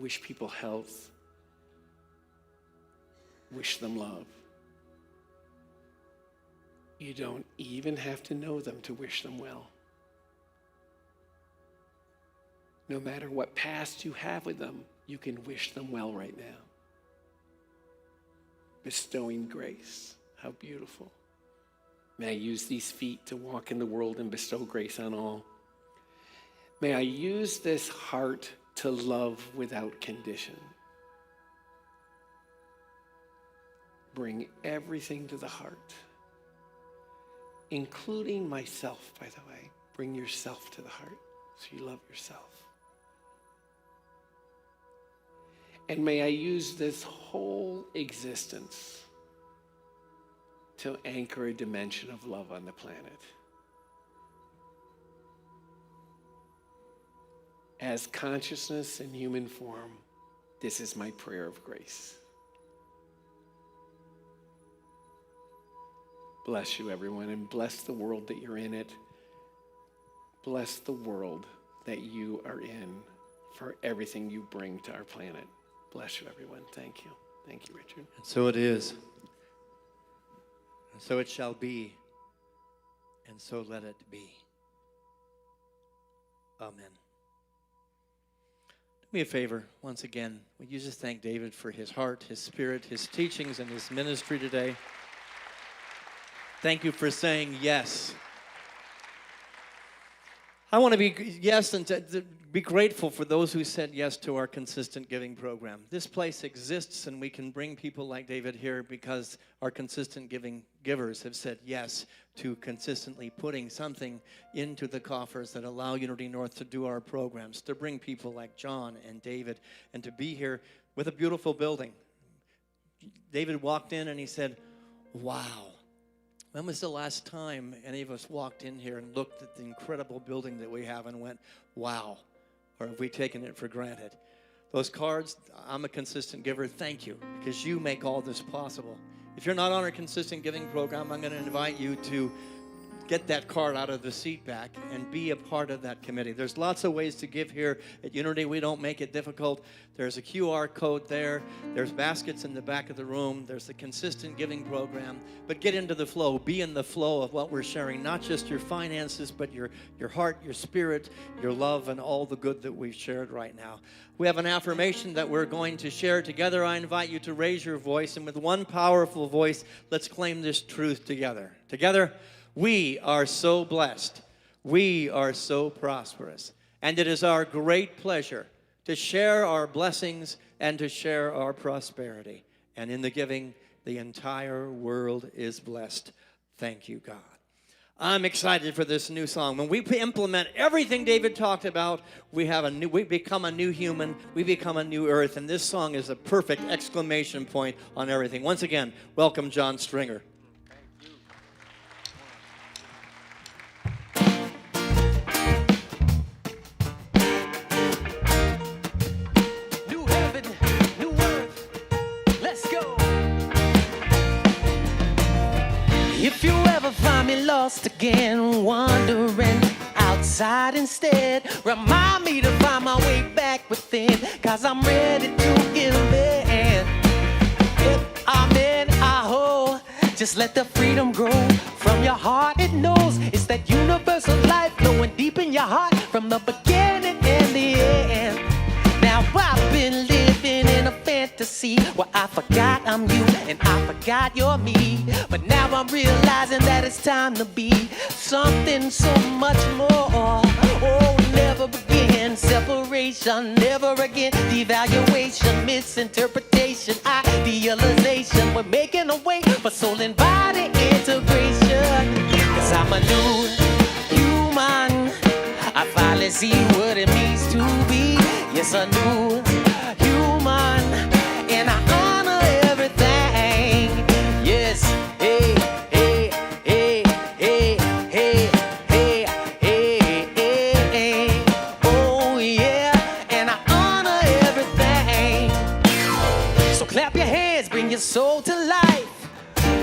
Wish people health. wish them love. You don't even have to know them to wish them well. No matter what past you have with them, you can wish them well right now. Bestowing grace. How beautiful. May I use these feet to walk in the world and bestow grace on all. May I use this heart to love without condition. Bring everything to the heart, including myself, by the way. Bring yourself to the heart so you love yourself. And may I use this whole existence to anchor a dimension of love on the planet. As consciousness in human form, this is my prayer of grace. Bless you, everyone, and bless the world that you're in it. Bless the world that you are in for everything you bring to our planet. Bless you, everyone. Thank you. Thank you, Richard. And so it is. And so it shall be. And so let it be. Amen. Do me a favor, once again. Would you just thank David for his heart, his spirit, his teachings, and his ministry today? Thank you for saying yes. I want to be yes and to be grateful for those who said yes to our consistent giving program. This place exists, and we can bring people like David here because our consistent giving givers have said yes to consistently putting something into the coffers that allow Unity North to do our programs, to bring people like John and David, and to be here with a beautiful building. David walked in and he said, wow. When was the last time any of us walked in here and looked at the incredible building that we have and went, wow, or have we taken it for granted? Those cards, I'm a consistent giver, thank you, because you make all this possible. If you're not on our consistent giving program, I'm going to invite you to get that card out of the seat back and be a part of that committee. There's lots of ways to give here at Unity. We don't make it difficult. There's a QR code there. There's baskets in the back of the room. There's the consistent giving program. But get into the flow. Be in the flow of what we're sharing, not just your finances, but your heart, your spirit, your love, and all the good that we've shared right now. We have an affirmation that we're going to share together. I invite you to raise your voice, and with one powerful voice, let's claim this truth together. Together, we are so blessed. We are so prosperous. And it is our great pleasure to share our blessings and to share our prosperity. And in the giving, the entire world is blessed. Thank you, God. I'm excited for this new song. When we implement everything David talked about, we become a new human, we become a new earth, and this song is a perfect exclamation point on everything. Once again, welcome John Stringer. If you ever find me lost again, wandering outside instead, remind me to find my way back within, 'cause I'm ready to give in. If I'm in a hole, just let the freedom grow from your heart. It knows it's that universal life flowing deep in your heart from the beginning and the end. Now I've been living in a fantasy where I forgot I'm you and I forgot you're me. But now I'm realizing that it's time to be something so much more. Oh, never begin, separation, never again, devaluation, misinterpretation, idealization. We're making a way for soul and body integration. 'Cause I'm a new human. I finally see what it means to be. Yes, a new human, and I honor everything. Yes, hey, hey, hey, hey, hey, hey, hey, hey, hey. Oh yeah, and I honor everything. So clap your hands, bring your soul to life.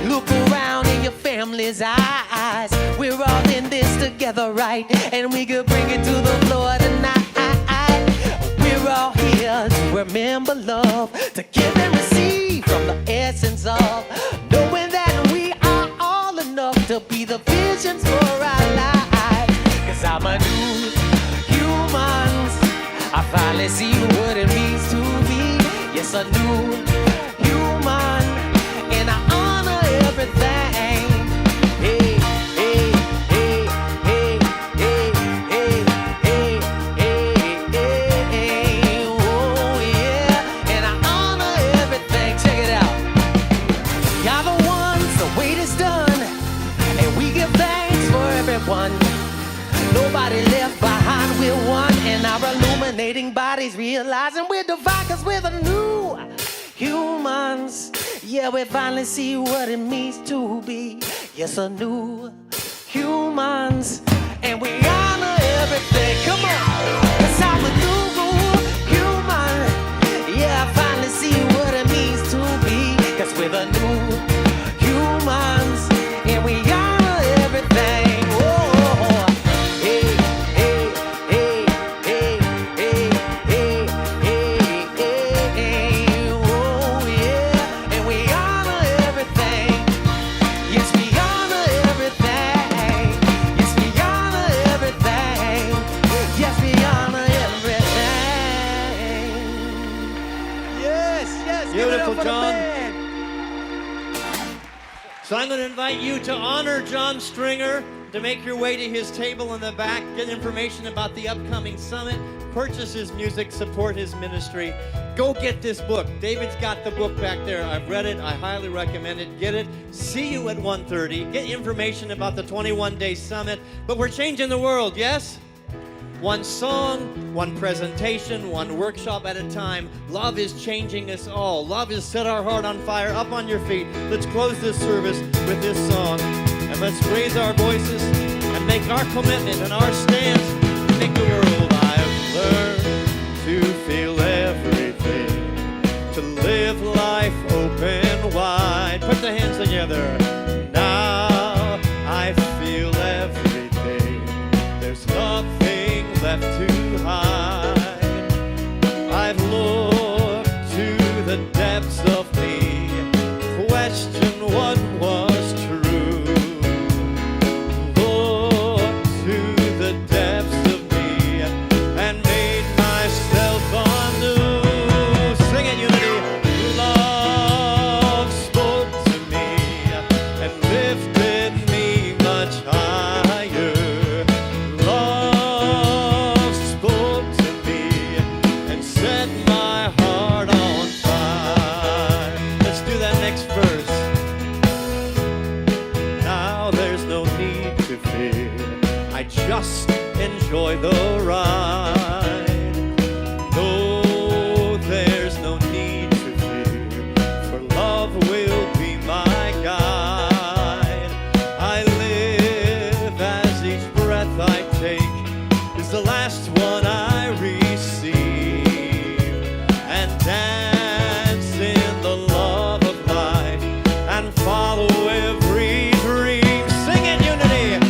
Look around in your family's eyes. We're all in this together, right? And we could bring it to the floor tonight. We're we're all here to remember love, to give and receive from the essence of knowing that we are all enough to be the visions for our lives. Cause I'm a new human. I finally see what it means to be. Yes, a new human, and I honor everything. Hey, hey, hey, hey, hey, hey, hey, hey, hey, oh yeah, and I honor everything. Check it out. Y'all the ones, the wait is done, and we give thanks for everyone. Nobody left behind, we're one, and our illuminating bodies realizing we're divine, cause we're the new humans. Yeah, we finally see what it means to be. Yes, a new humans, and we honor everything. Come on, cause I'm a new human. Yeah, I finally see what it means to be, cause we're the new humans, and we honor everything. Beautiful, John. So I'm going to invite you to honor John Stringer, to make your way to his table in the back, get information about the upcoming summit, purchase his music, support his ministry. Go get this book. David's got the book back there. I've read it. I highly recommend it. Get it. See you at 1:30. Get information about the 21-day summit. But we're changing the world, yes? One song, one presentation, one workshop at a time. Love is changing us all. Love has set our heart on fire. Up on your feet. Let's close this service with this song. And let's raise our voices and make our commitment and our stance to make the world. I've learned to feel everything, to live life open wide. Put the hands together. Now I feel everything. There's nothing left to hide. I've looked to the depths of me, questioned what was true. Looked to the depths of me and made myself anew. Sing it, unity. Love spoke to me and lifted me much higher. Just enjoy the ride. No, there's no need to fear, for love will be my guide. I live as each breath I take is the last one I receive, and dance in the love of life and follow every dream. Sing it, unity.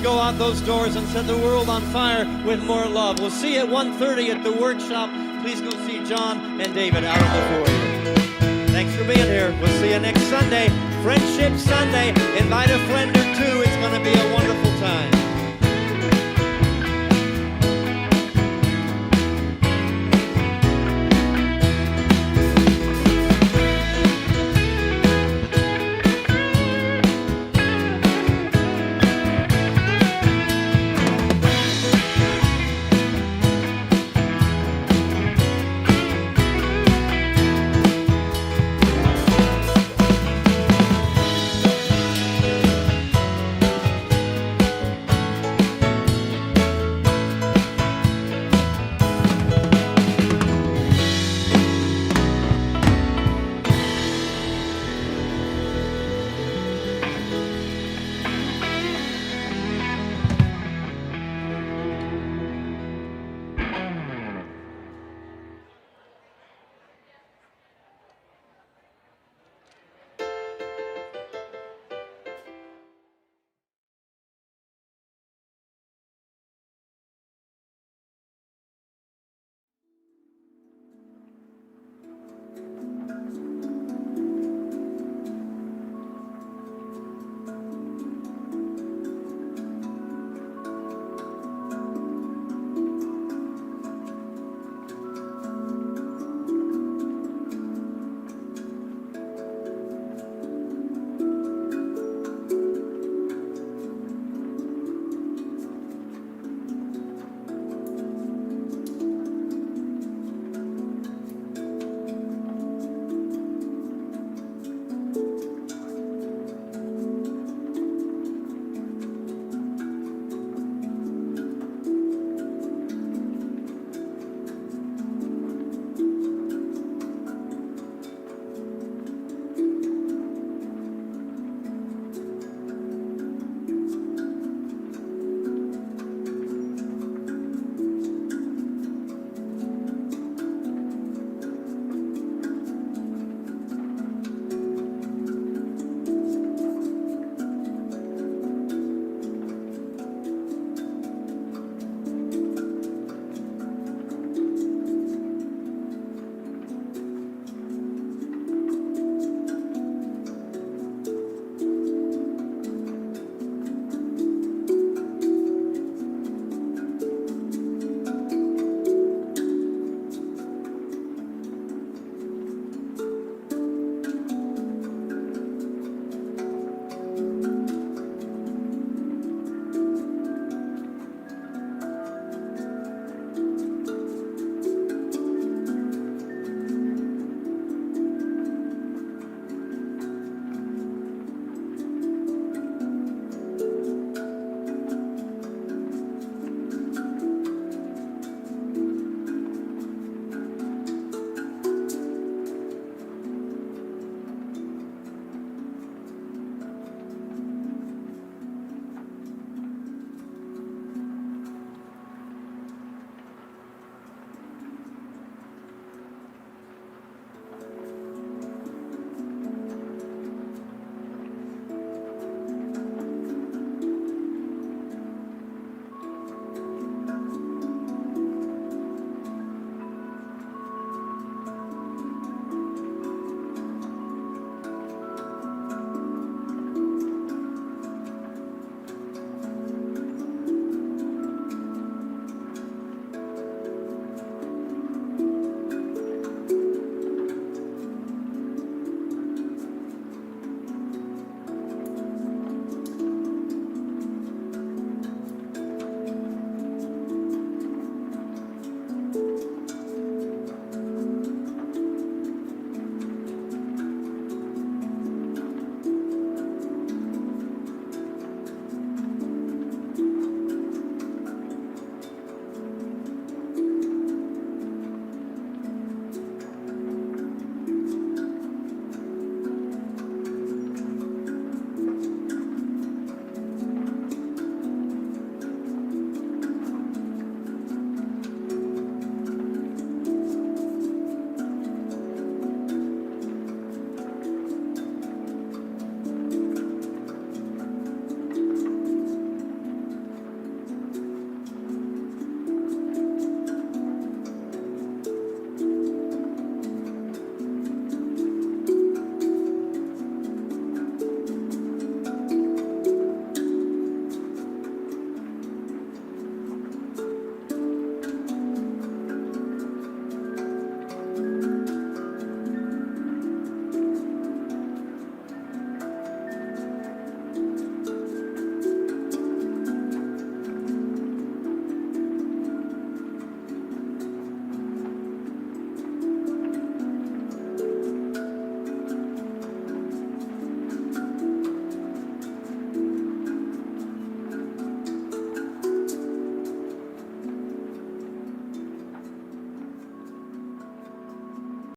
Go out those doors and set the world on fire with more love. We'll see you at 1:30 at the workshop. Please go see John and David out on the foyer. Thanks for being here. We'll see you next Sunday, Friendship Sunday. Invite a friend or two. It's going to be a wonderful time.